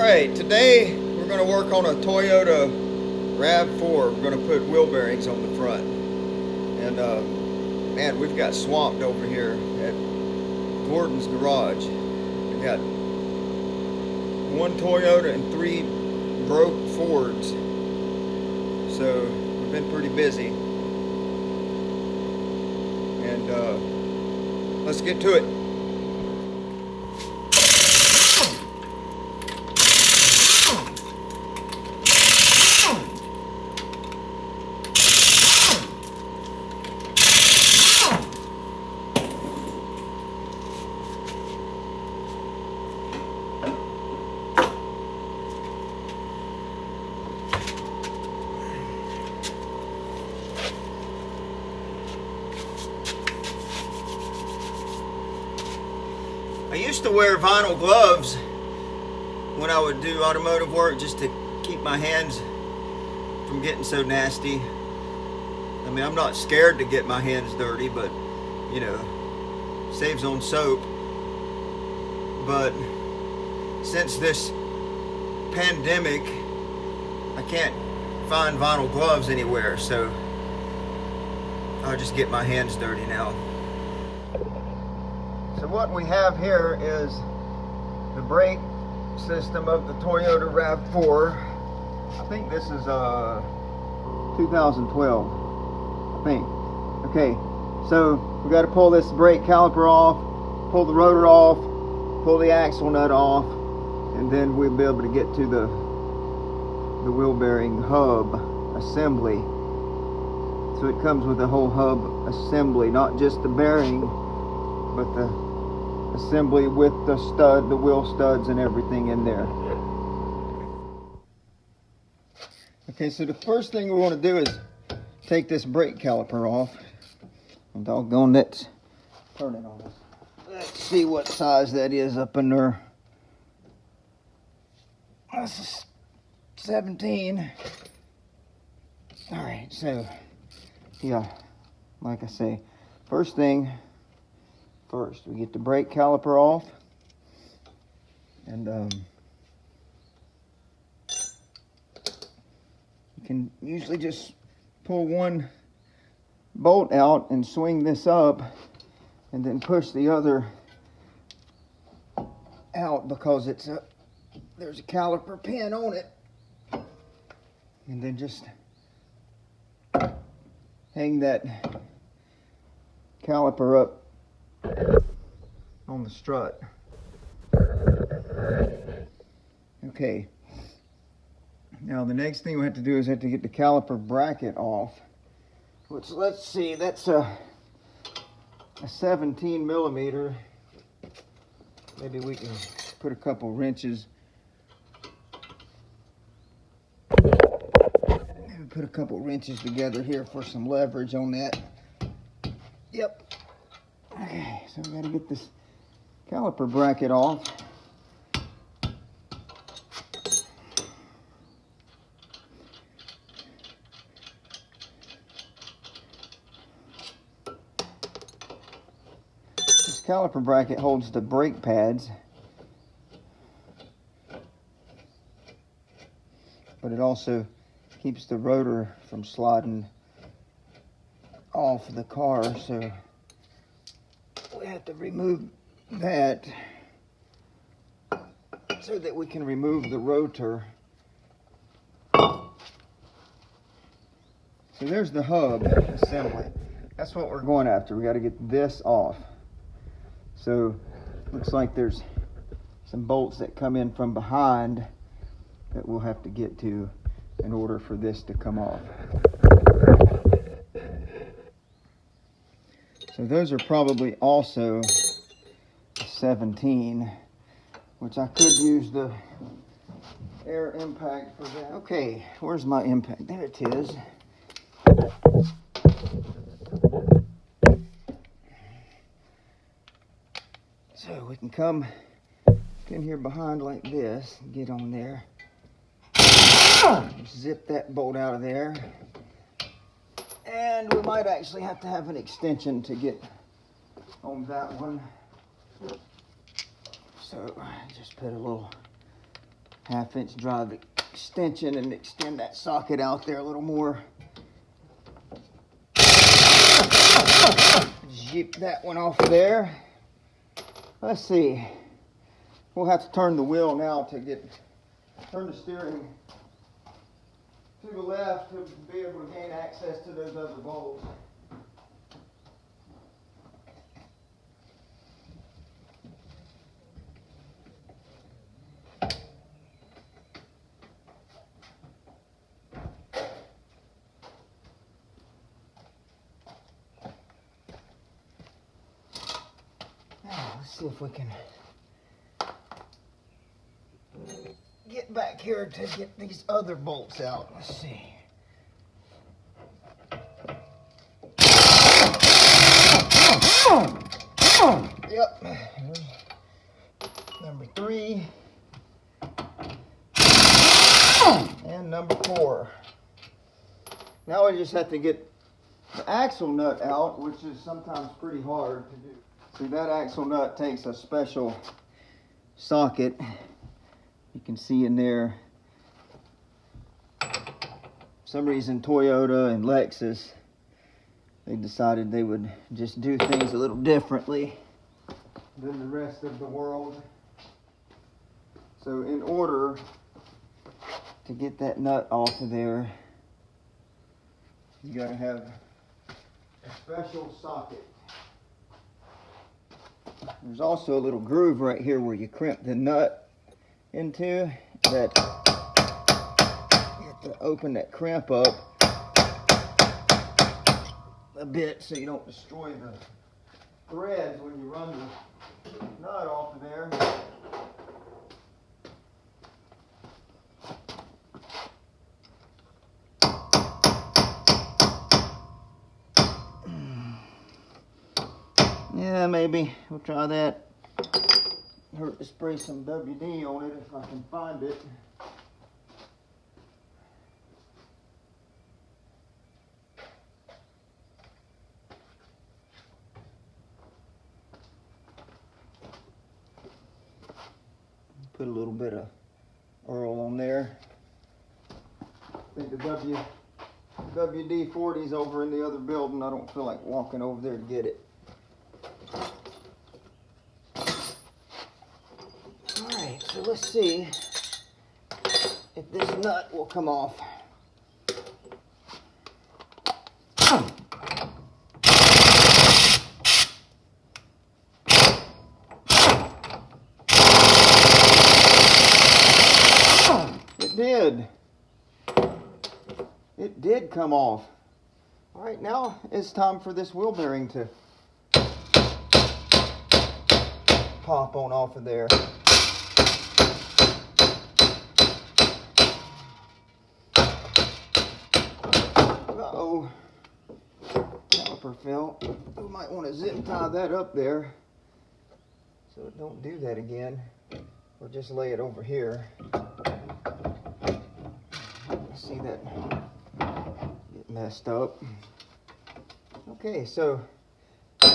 Alright, today we're going to work on a Toyota RAV4. We're going to put wheel bearings on the front. And man, we've got swamped over here at Gordon's garage. We got one Toyota and 3 broke Fords. So we've been pretty busy. And let's get to it. I used to wear vinyl gloves when I would do automotive work just to keep my hands from getting so nasty. I mean, I'm not scared to get my hands dirty, but you know, saves on soap. But since this pandemic, I can't find vinyl gloves anywhere, so I'll just get my hands dirty now. So what we have here is the brake system of the Toyota RAV4. I think this is 2012, I think. Okay, so we got to pull this brake caliper off, pull the rotor off, pull the axle nut off, and then we'll be able to get to the wheel bearing hub assembly. So it comes with a whole hub assembly, not just the bearing, but the assembly with the stud, the wheel studs and everything in there. Okay, so the first thing we want to do is take this brake caliper off. And doggone, let's turn it on. Let's see what size that is up in there. This is 17. Alright, so yeah, like I say, first thing first, we get the brake caliper off, and you can usually just pull one bolt out and swing this up, and then push the other out because it's there's a caliper pin on it, and then just hang that caliper up on the strut. Okay, now the next thing we have to do is get the caliper bracket off, which, let's see, that's a 17 millimeter. Maybe we can put a couple wrenches, together here for some leverage on that. Yep. Okay, so we got to get this caliper bracket off. This caliper bracket holds the brake pads, but it also keeps the rotor from sliding off the car, so we have to remove that so that we can remove the rotor. So there's the hub assembly. That's what we're going after. We got to get this off. So looks like there's some bolts that come in from behind that we'll have to get to in order for this to come off. So those are probably also 17, which I could use the air impact for that. Okay, where's my impact? There it is. So we can come in here behind like this, get on there, zip that bolt out of there. And we might actually have to have an extension to get on that one. So just put a little 1/2-inch drive extension and extend that socket out there a little more. Zip that one off of there. Let's see. We'll have to turn the wheel now to turn the steering to the left to be able to gain access to those other bolts. Let's see if we can get back here to get these other bolts out. Let's see. Yep. Number 3. And number 4. Now we just have to get the axle nut out, which is sometimes pretty hard to do. See, that axle nut takes a special socket. You can see in there. For some reason, Toyota and Lexus, they decided they would just do things a little differently than the rest of the world. So in order to get that nut off of there, you gotta have a special socket. There's also a little groove right here where you crimp the nut into that. You have to open that crimp up a bit so you don't destroy the threads when you run the nut off of there. Yeah, maybe we'll try that. Hurt to spray some WD on it if I can find it. Put a little bit of Earl on there. I think the WD-40's over in the other building. I don't feel like walking over there to get it. Alright, so let's see if this nut will come off. It did. It did come off. Alright, now it's time for this wheel bearing to pop on off of there. Uh-oh. Caliper fell. We might want to zip tie that up there so it don't do that again. Or just lay it over here. See that get messed up. Okay, so it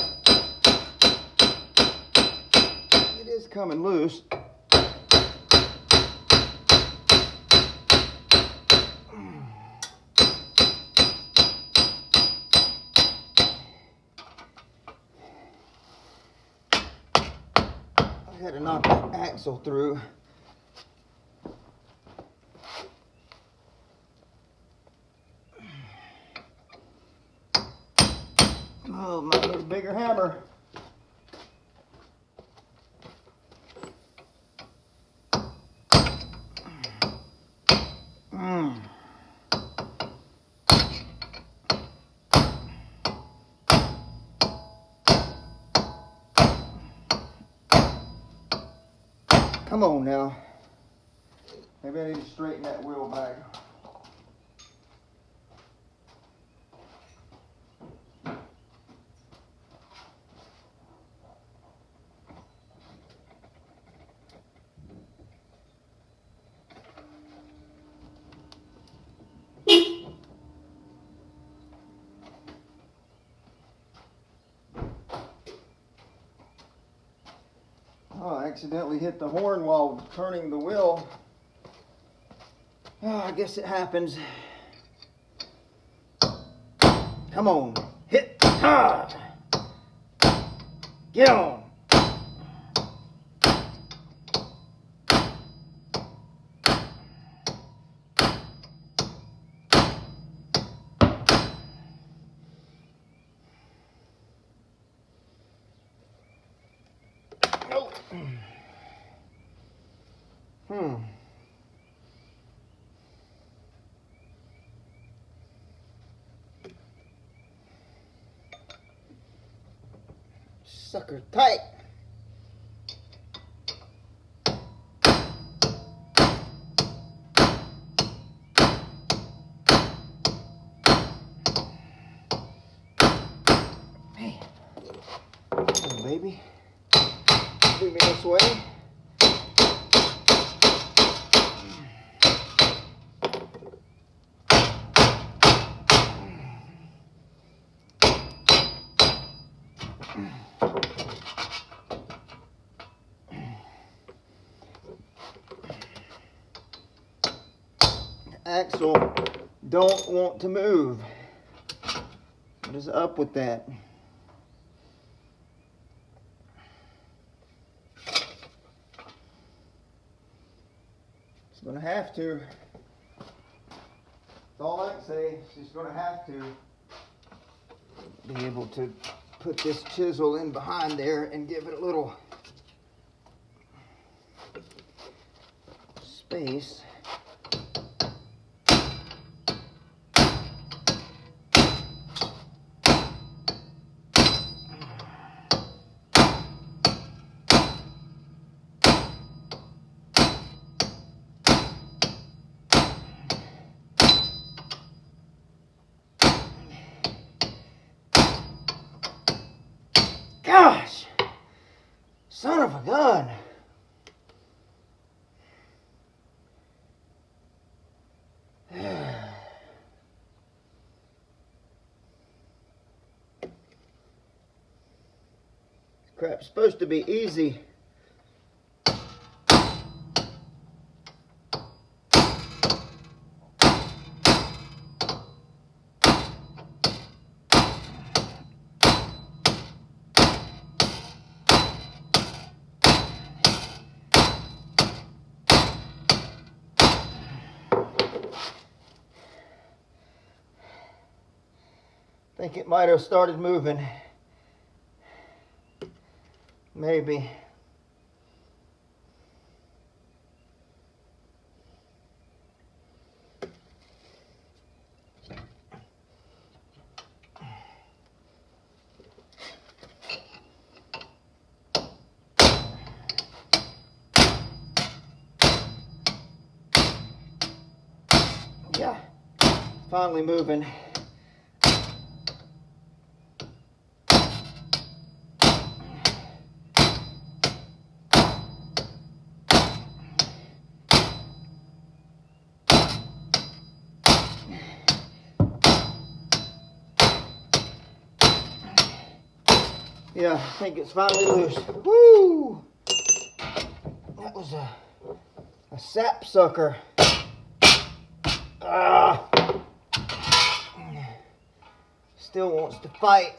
is coming loose. I had to knock that axle through. Oh, might need a bigger hammer. Come on now. Maybe I need to straighten that wheel back. Oh, I accidentally hit the horn while turning the wheel. Oh, I guess it happens. Come on, hit. Ah. Get on. Oh. Sucker tight. Man. Come on, baby. Bring me this way. Axle don't want to move. What is up with that? It's gonna have to. That's all I can say. She's gonna have to be able to put this chisel in behind there and give it a little space. Gosh, son of a gun. Crap's supposed to be easy. I think it might have started moving. Maybe. Yeah, finally moving. Yeah, I think it's finally loose. Woo! That was a sap sucker. Ah! Still wants to fight.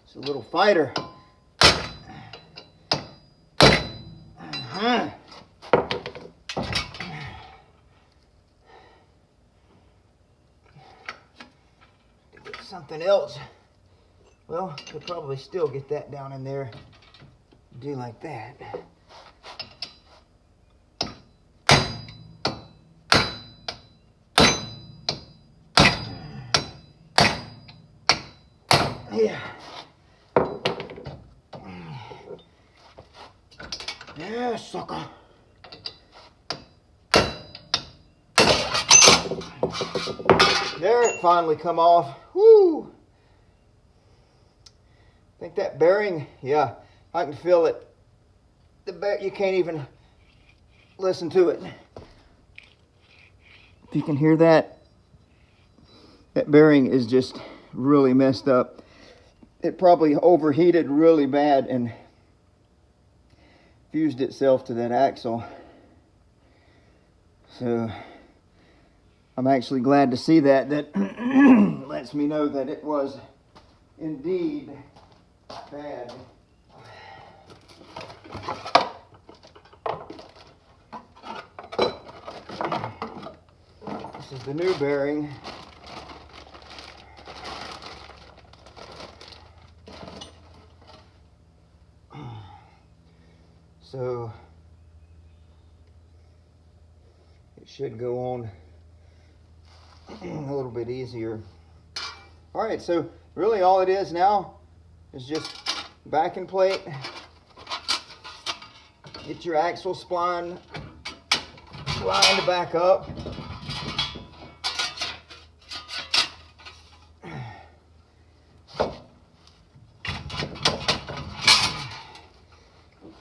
It's a little fighter. Something else. Well, could probably still get that down in there. Do like that. Yeah. Yeah, sucker. There, it finally come off. Woo! I think that bearing, yeah, I can feel it. You can't even listen to it. If you can hear that, that bearing is just really messed up. It probably overheated really bad and fused itself to that axle. So I'm actually glad to see that. That lets me know that it was indeed bad. This is the new bearing. So it should go on a little bit easier. All right, so really all it is now is just backing plate. Get your axle spline lined back up.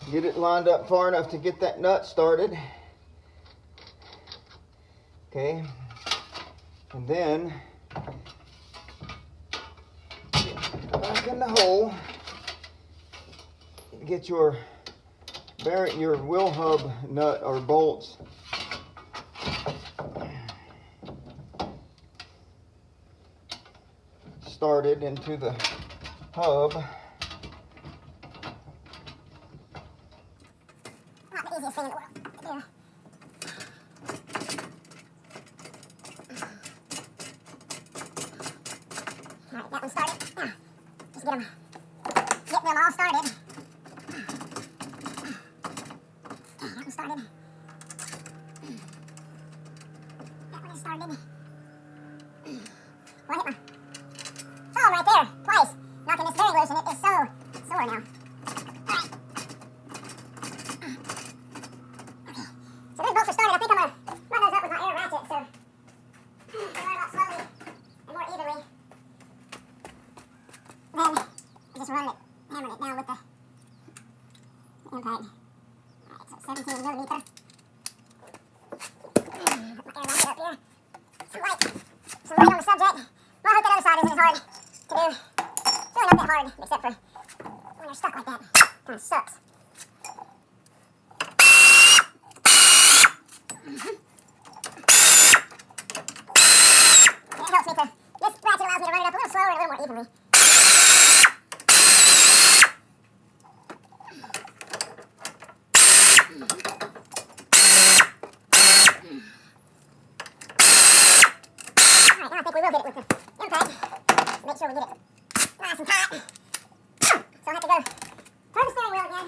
Get it lined up far enough to get that nut started. Okay, and then get back in the hole. Get your wheel hub nut or bolts started into the hub. Not the easiest thing in the world to do. Alright, that one started. Now, just get them all started. Okay, that one started. That one is started. Well, I hit my thumb right there, twice, knocking this bearing loose, and it is so sore now. Alright. So those bolts are started. I think I'm going to run those up with my air ratchet, so they run about slowly and more evenly. Then I just hammering it down with the impact. Alright, so 17 millimeter. Put my air ratchet up here. Some light on the subject. Well, I hope that other side isn't as hard to do. It's really not that hard, except for when you're stuck like that. Kind of sucks. It helps me to, this ratchet allows me to run it up a little slower and a little more evenly. Alright, now I think we will get it with the impact. Make sure we get it nice and tight. So I have to go turn the steering wheel again.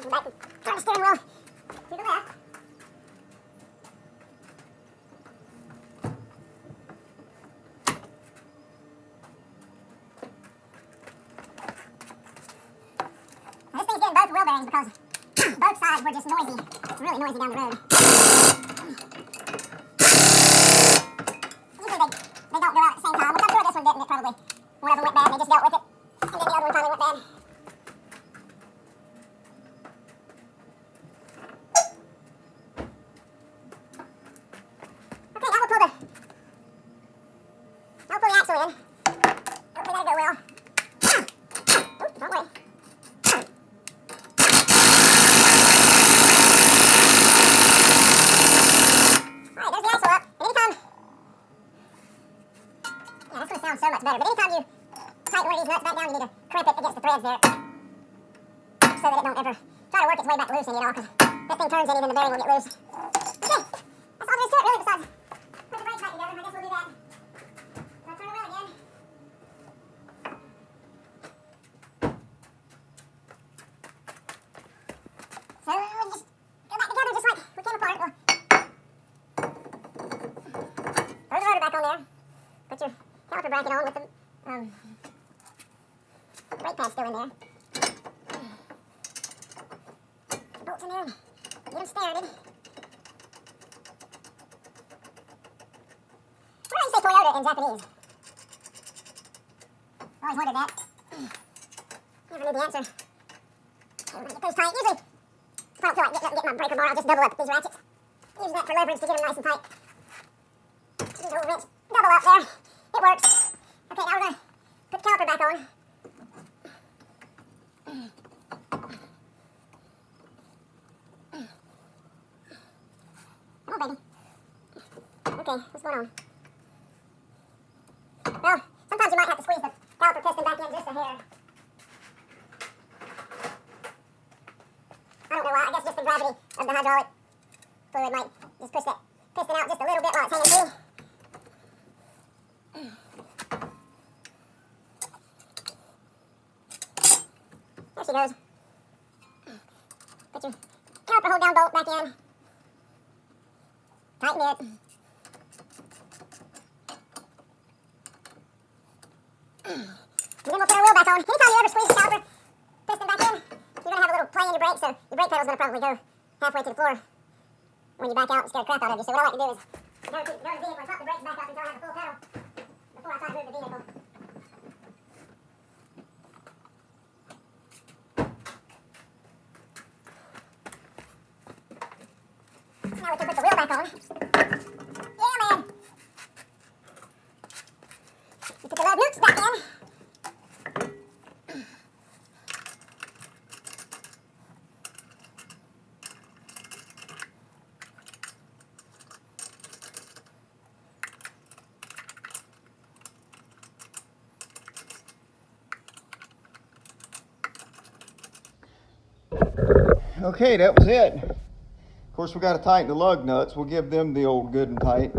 Back and turn the steering wheel to the left. Now this thing's getting both wheel bearings because both sides were just noisy. It's really noisy down the road. Usually they don't go out at the same time, which I'm sure this one didn't. It probably, one of them went bad and they just dealt with it. And then the other one finally went bad. Okay, now we'll pull the axle in. Hopefully that'll go well. Oops, wrong way. Alright, there's the axle up. And anytime, yeah, this one sounds so much better, but anytime you tighten one of these nuts back down, you need to crimp it against the threads there so that it don't ever try to work its way back loose in, because that thing turns and even the bearing will get loose. Okay, that's all there is to it really besides put the brakes back together. I guess we'll do that. I'll turn the wheel again. So we just go back together just like we came apart. Throw the rotor back on there. Put your caliper bracket on with the brake pad still in there. Bolts in there. Get them started. in Japanese. Always wondered that. Never knew the answer. Get those tight. Usually, if I don't feel like getting my breaker bar, I'll just double up these ratchets. Use that for leverage to get them nice and tight. Use a little wrench. Double up there. It works. Okay, now we're going to put the caliper back on. Oh, baby. Okay, what's going on? Well, sometimes you might have to squeeze the caliper piston back in just a hair. I don't know why. I guess just the gravity of the hydraulic fluid might just push that piston out just a little bit while it's hanging free. There she goes. Put your caliper hold down bolt back in. Tighten it. And then we'll put our wheel back on. Anytime you ever squeeze the caliper piston back in, you're going to have a little play in your brake, so your brake pedal's going to probably go halfway to the floor when you back out and scare the crap out of you. So what I like to do is go to the vehicle and pop the brakes back up until I have a full pedal before I try to move the vehicle. So now we can put the wheel back on. Yeah, man! You put the lug nuts back in. Okay, that was it. Of course, we got to tighten the lug nuts. We'll give them the old good and tight,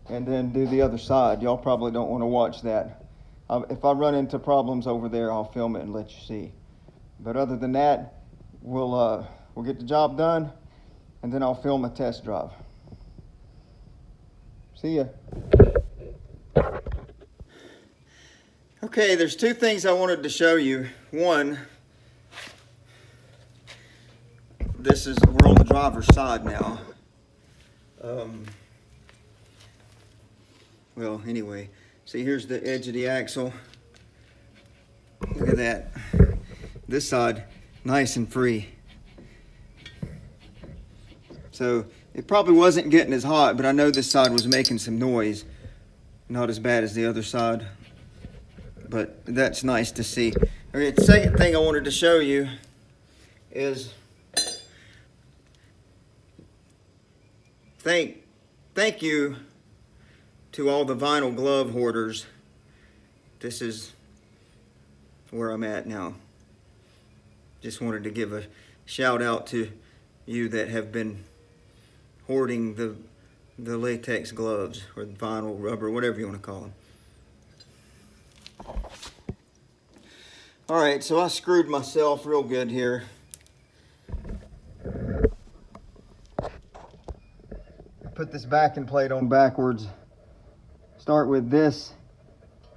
and then do the other side. Y'all probably don't want to watch that. If I run into problems over there, I'll film it and let you see. But other than that, we'll get the job done, and then I'll film a test drive. See ya. Okay, there's two things I wanted to show you. One, we're on the driver's side now. Well, anyway, see, here's the edge of the axle. Look at that. This side, nice and free. So it probably wasn't getting as hot, but I know this side was making some noise. Not as bad as the other side, but that's nice to see. Okay, the second thing I wanted to show you is thank you to all the vinyl glove hoarders. This is where I'm at now. Just wanted to give a shout out to you that have been hoarding the latex gloves, or the vinyl, rubber, whatever you want to call them. All right, so I screwed myself real good here. Put this backing plate on backwards. Start with this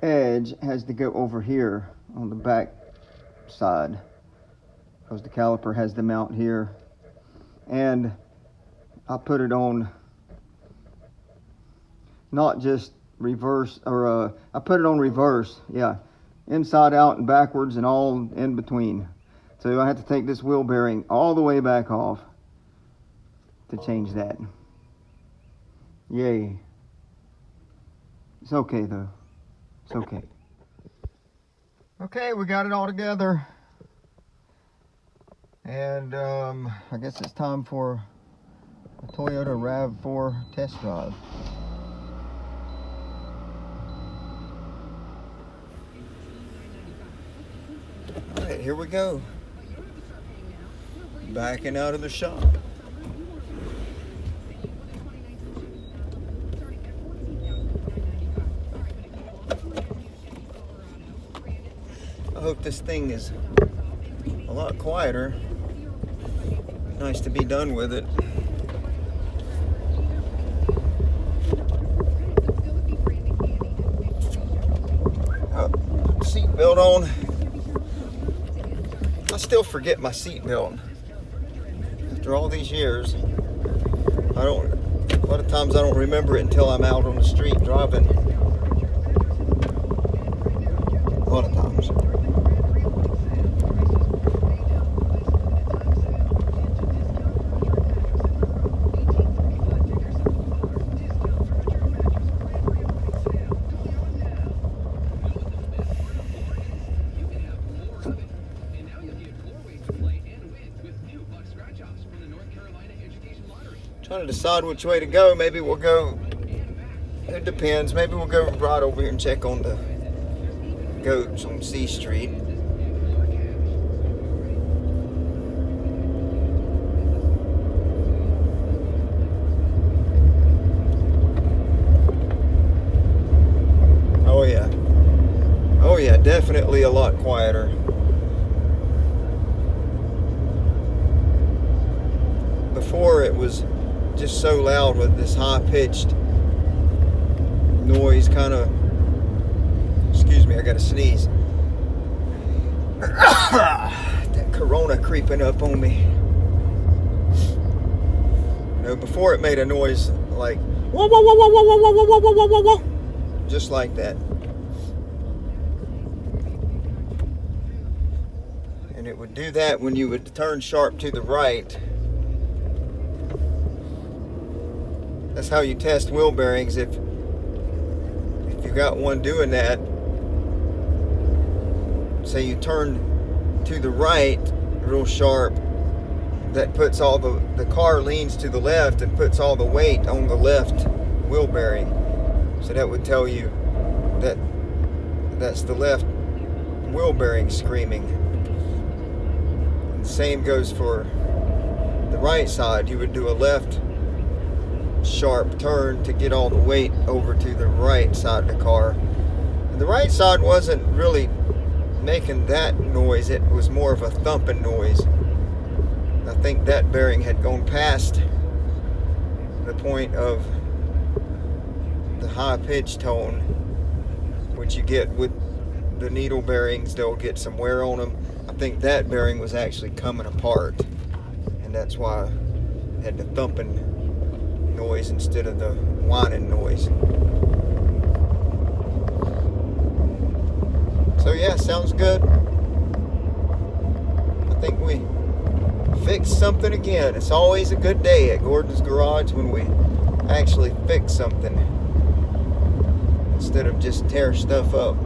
edge has to go over here on the back side, because the caliper has the mount here. And I put it on not just reverse, or I put it on reverse, yeah, inside out and backwards and all in between. So I had to take this wheel bearing all the way back off to change that. Yay. It's okay though. It's okay. Okay, we got it all together. And I guess it's time for a Toyota RAV4 test drive. Alright, here we go. Backing out of the shop. I hope this thing is a lot quieter. Nice to be done with it. Seatbelt on. I still forget my seatbelt. After all these years, I don't A lot of times I don't remember it until I'm out on the street driving. A lot of times. Trying to decide which way to go. Maybe we'll go, it depends, maybe we'll go right over here and check on the goats on C Street. Oh yeah, definitely a lot quieter. Before it was just so loud with this high-pitched noise, kind of, excuse me, I gotta sneeze. That corona creeping up on me. You know, before it made a noise like whoa, whoa, whoa, whoa, whoa, whoa, whoa, whoa, whoa, whoa, whoa, whoa, just like that. And it would do that when you would turn sharp to the right. That's how you test wheel bearings. If you got one doing that, say you turn to the right real sharp, that puts all the car leans to the left and puts all the weight on the left wheel bearing. So that would tell you that that's the left wheel bearing screaming. And the same goes for the right side. You would do a left sharp turn to get all the weight over to the right side of the car. And the right side wasn't really making that noise, it was more of a thumping noise. I think that bearing had gone past the point of the high pitch tone, which you get with the needle bearings. They'll get some wear on them. I think that bearing was actually coming apart, and that's why I had the thumping noise instead of the whining noise. So yeah, sounds good. I think we fixed something again. It's always a good day at Gordon's Garage when we actually fix something instead of just tear stuff up.